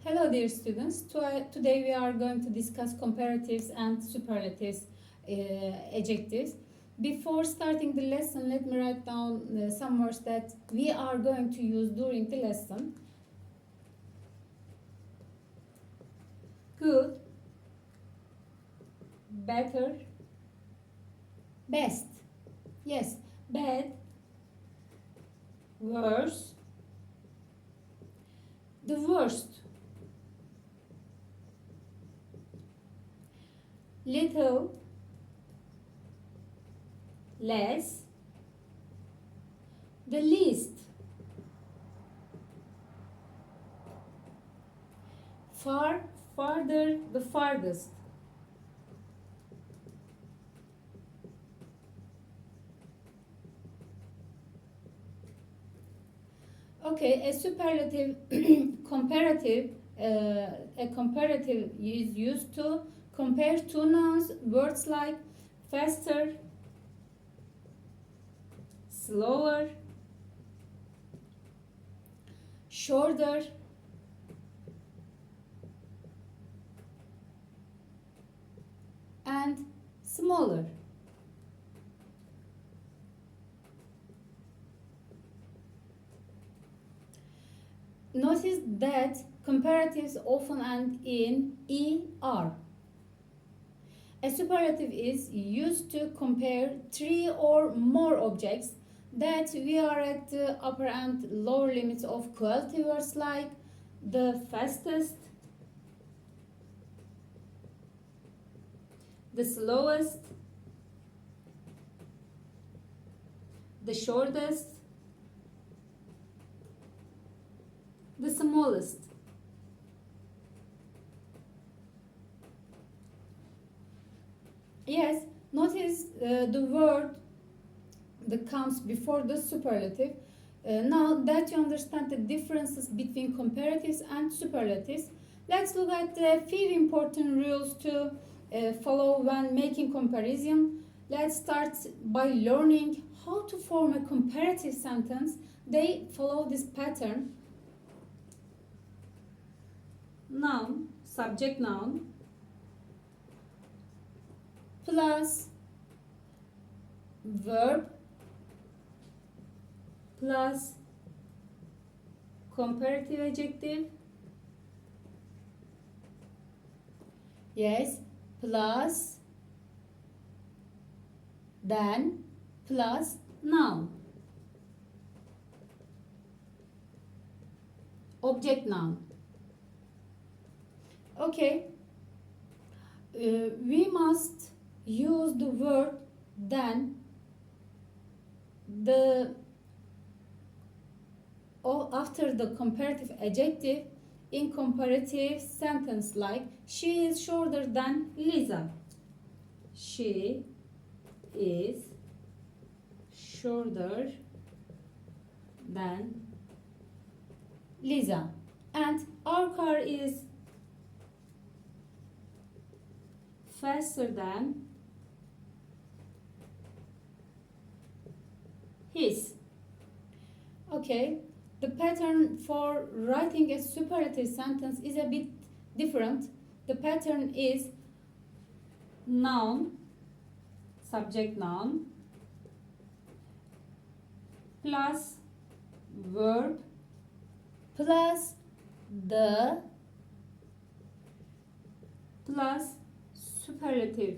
Hello dear students, today we are going to discuss comparatives and superlatives adjectives. Before starting the lesson, let me write down some words that we are going to use during the lesson. Good, better, best. Yes, bad, worse, the worst, little, less, the least, far, farther, the farthest. Okay, a superlative comparative a comparative is used to compare two nouns, words like faster, slower, shorter, and smaller. Notice that comparatives often end in er. A superlative is used to compare three or more objects that we are at the upper and lower limits of quality words like the fastest, the slowest, the shortest, the smallest. Yes, notice the word that comes before the superlative. Now that you understand the differences between comparatives and superlatives, let's look at the few important rules to follow when making comparison. Let's start by learning how to form a comparative sentence. They follow this pattern. Noun, subject noun, plus verb plus comparative adjective. Yes, plus then plus noun. Object noun. Okay, we must use the word then after the comparative adjective in comparative sentence like she is shorter than Lisa. She is shorter than Lisa. And our car is faster than his. Okay, the pattern for writing a superlative sentence is a bit different. The pattern is noun, subject noun, plus verb, plus the, plus superlative.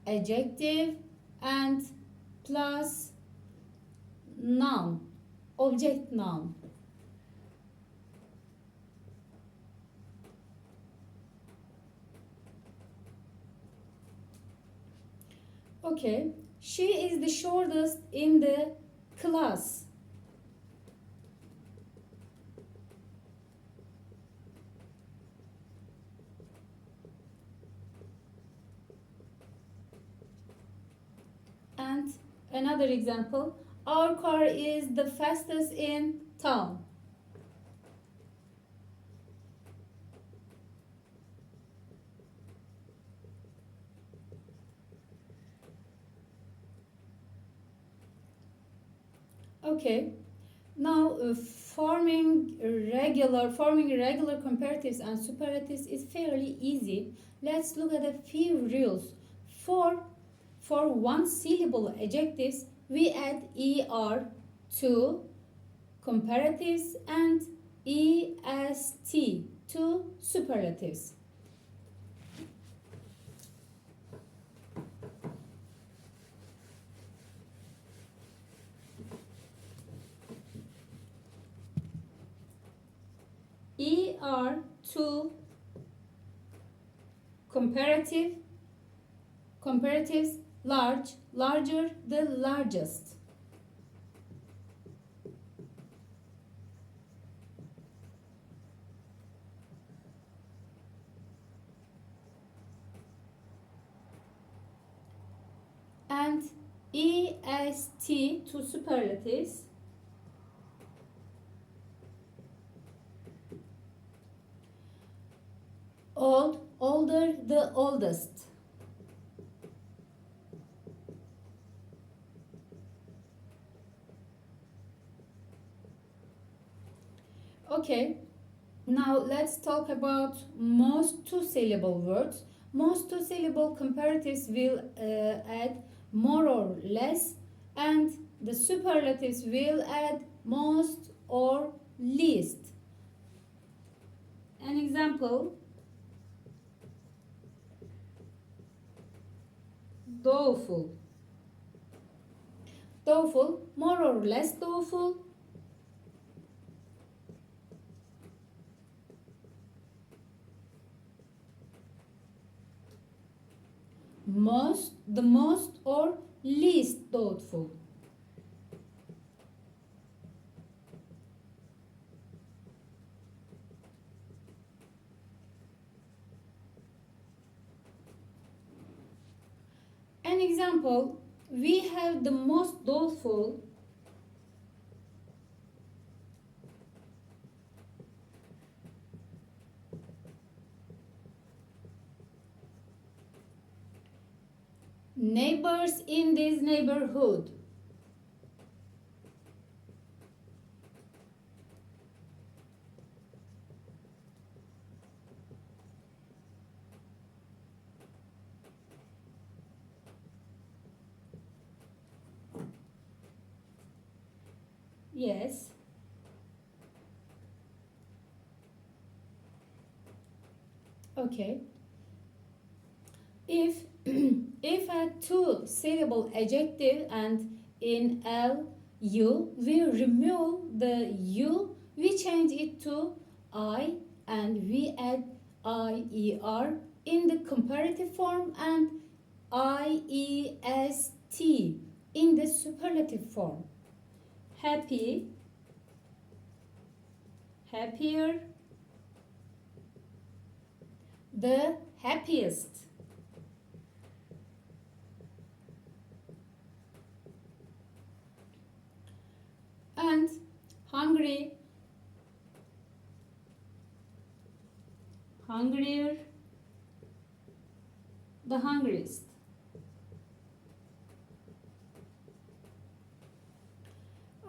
Adjective and plus noun, object noun. Okay, she is the shortest in the class. And another example, our car is the fastest in town. Okay, Now, forming regular comparatives and superlatives is fairly easy. Let's look at a few rules. For one syllable adjectives, we add er to comparatives and est to superlatives. Er to comparatives, large, larger, the largest. And est to superlatives, old, older, the oldest. Okay, now let's talk about most two-syllable words. Most two-syllable comparatives will add more or less, and the superlatives will add most or least. An example: doleful. Doleful, more or less doleful. The most or least doubtful. An example: we have the most doubtful, neighbors in this neighborhood. Yes. Okay. If if a two-syllable adjective and in lu, we remove the u, we change it to I, and we add ier in the comparative form and iest in the superlative form. Happy, happier, the happiest. And hungry, hungrier, the hungriest.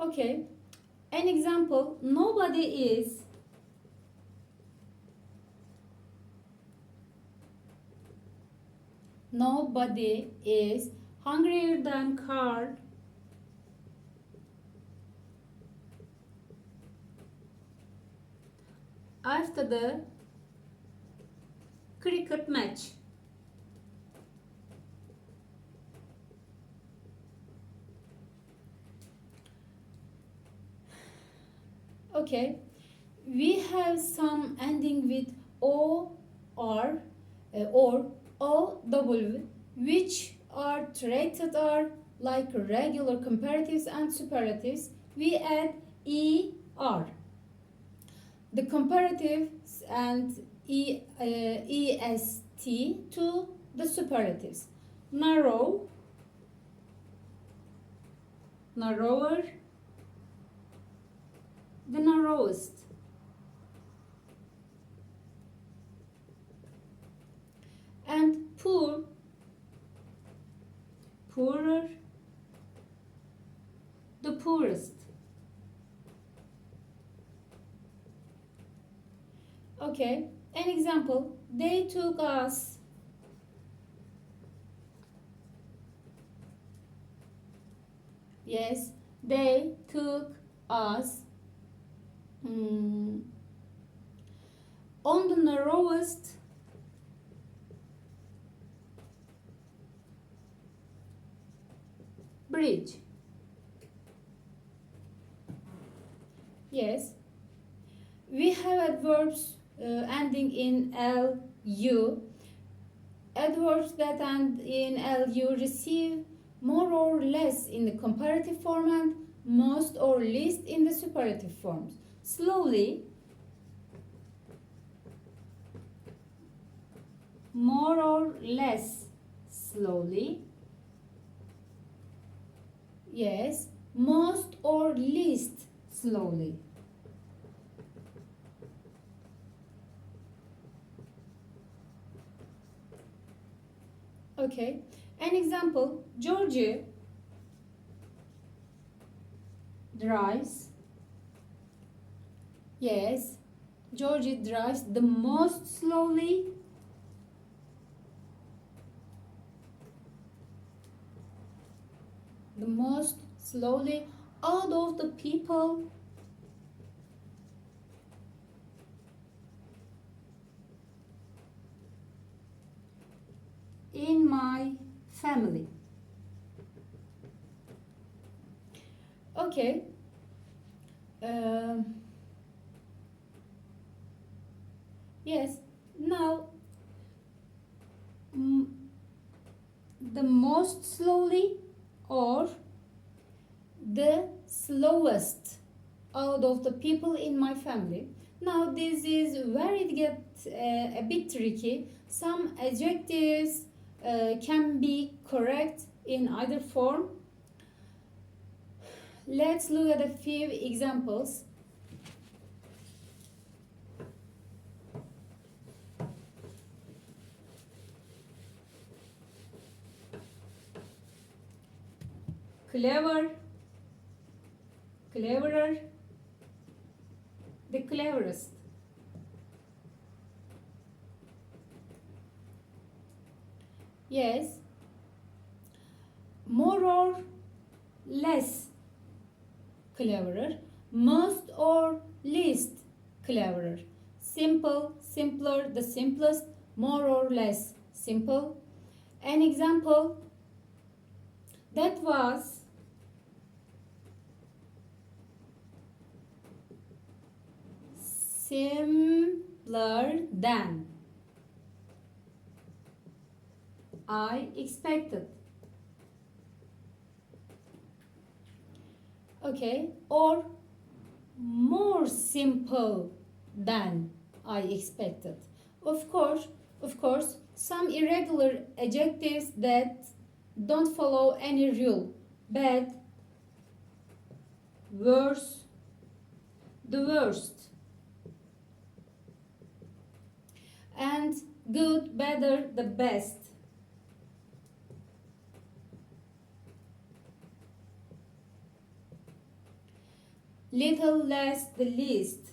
Okay, an example: nobody is hungrier than Carl. After the cricket match. Okay, we have some ending with o or ow, which are treated are like regular comparatives and superlatives. We add er. The comparatives and est to the superlatives. Narrow, narrower, the narrowest. And poor, poorer, the poorest. Okay, an example. They took us. Yes, they took us on the narrowest bridge. Yes, we have adverbs ending in lu. Adverbs that end in lu receive more or less in the comparative form and most or least in the superlative forms. Slowly, more or less slowly. Yes, most or least slowly. Okay, an example. Georgie drives. Yes, Georgie drives the most slowly. The most slowly out of the people in my family. Okay. Yes. Now, the most slowly or the slowest out of the people in my family. Now, this is where it gets a bit tricky. Some adjectives can be correct in either form. Let's look at a few examples. Clever, cleverer, the cleverest. Yes, more or less cleverer, most or least cleverer, simple, simpler, the simplest, more or less simple. An example, that was simpler than I expected. Okay, or more simple than I expected. Of course, some irregular adjectives that don't follow any rule. Bad, worse, the worst, and good, better, the best. Little, less, the least.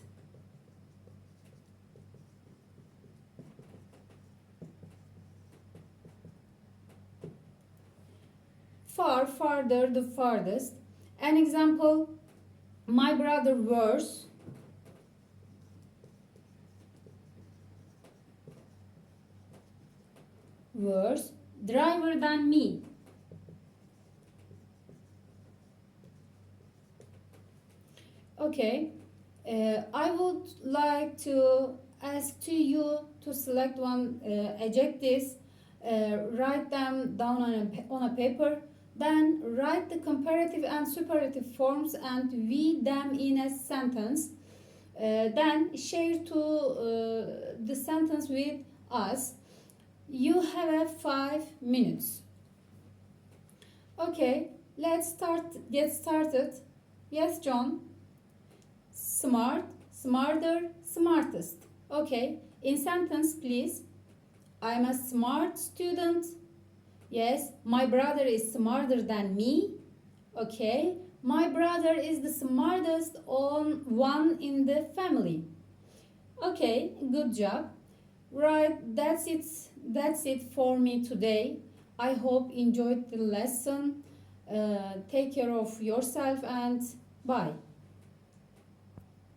Far, farther, the farthest. An example, my brother worse. Worse, driver than me. Okay, I would like to ask to you to select one adjectives, write them down on a paper, then write the comparative and superlative forms and weave them in a sentence. Then share the sentence with us. You have 5 minutes. Okay, get started. Yes, John. Smart, smarter, smartest. Okay, in sentence, please. I'm a smart student. Yes, my brother is smarter than me. Okay, my brother is the smartest one in the family. Okay, good job. Right, That's it for me today. I hope enjoyed the lesson. Take care of yourself and bye.